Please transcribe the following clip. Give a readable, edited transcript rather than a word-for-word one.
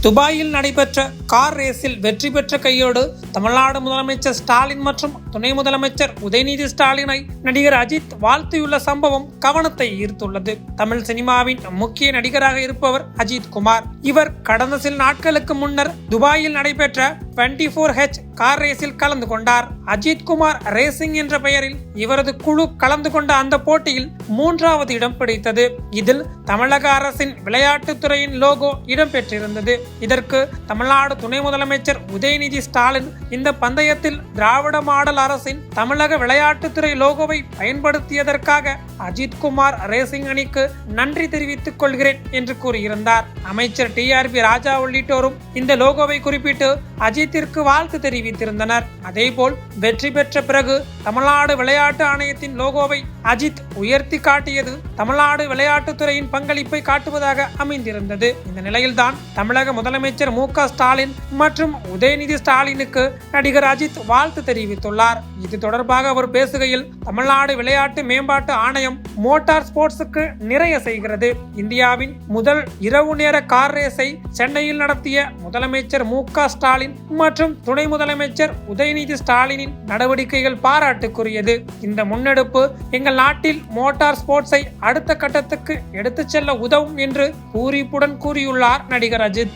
துபாயில் நடைபெற்ற கார் ரேஸில் வெற்றி பெற்ற கையோடு தமிழ்நாடு முதலமைச்சர் ஸ்டாலின் மற்றும் துணை முதலமைச்சர் உதயநிதி ஸ்டாலினை நடிகர் அஜித் வாழ்த்தியுள்ள சம்பவம் கவனத்தை ஈர்த்துள்ளது. தமிழ் சினிமாவின் முக்கிய நடிகராக இருப்பவர் அஜித் குமார். இவர் கடந்த சில நாட்களுக்கு முன்னர் துபாயில் நடைபெற்ற 24H கார் ரேஸில் கலந்து கொண்டார். அஜித் குமார் ரேசிங் என்ற பெயரில் இவரது குழு கலந்து கொண்ட அந்த போட்டியில் 3வது இடம் பிடித்தது. இதில் தமிழக அரசின் விளையாட்டுத்துறையின் லோகோ இடம்பெற்றிருந்தது. இதற்கு தமிழ்நாடு துணை முதலமைச்சர் உதயநிதி ஸ்டாலின் இந்த பந்தயத்தில் திராவிட மாடல் அரசின் தமிழக விளையாட்டுத்துறை லோகோவை பயன்படுத்தியதற்காக அஜித் குமார் ரேசிங் அணிக்கு நன்றி தெரிவித்துக் கொள்கிறேன் என்று கூறியிருந்தார். அமைச்சர் TRP ராஜா உள்ளிட்டோரும் இந்த லோகோவை குறிப்பிட்டு அஜித்திற்கு வாழ்த்து தெரிவித்திருந்தனர். அதேபோல் வெற்றி பெற்ற பிறகு தமிழ்நாடு விளையாட்டு ஆணையத்தின் லோகோவை அஜித் உயர்த்தி காட்டியது தமிழ்நாடு விளையாட்டுத்துறையின் பங்களிப்பை காட்டுவதாக அமைந்திருந்தது. இந்த நிலையில்தான் தமிழக முதலமைச்சர் MK ஸ்டாலின் மற்றும் உதயநிதி ஸ்டாலினுக்கு நடிகர் அஜித் வாழ்த்து தெரிவித்துள்ளார். இது தொடர்பாக அவர் பேசுகையில், தமிழ்நாடு விளையாட்டு மேம்பாட்டு ஆணையம் மோட்டார் ஸ்போர்ட்ஸுக்கு நிறைய செய்கிறது. இந்தியாவின் முதல் இரவு நேர கார் ரேஸை சென்னையில் நடத்திய முதலமைச்சர் MK ஸ்டாலின் மற்றும் துணை முதலமைச்சர் உதயநிதி ஸ்டாலினின் நடவடிக்கைகள் பாராட்டுக்குரியது. இந்த முன்னெடுப்பு எங்கள் நாட்டில் மோட்டார் ஸ்போர்ட்ஸை அடுத்த கட்டத்துக்கு எடுத்துச் செல்ல உதவும் என்று பூரிப்புடன் கூறியுள்ளார் நடிகர் அஜித்.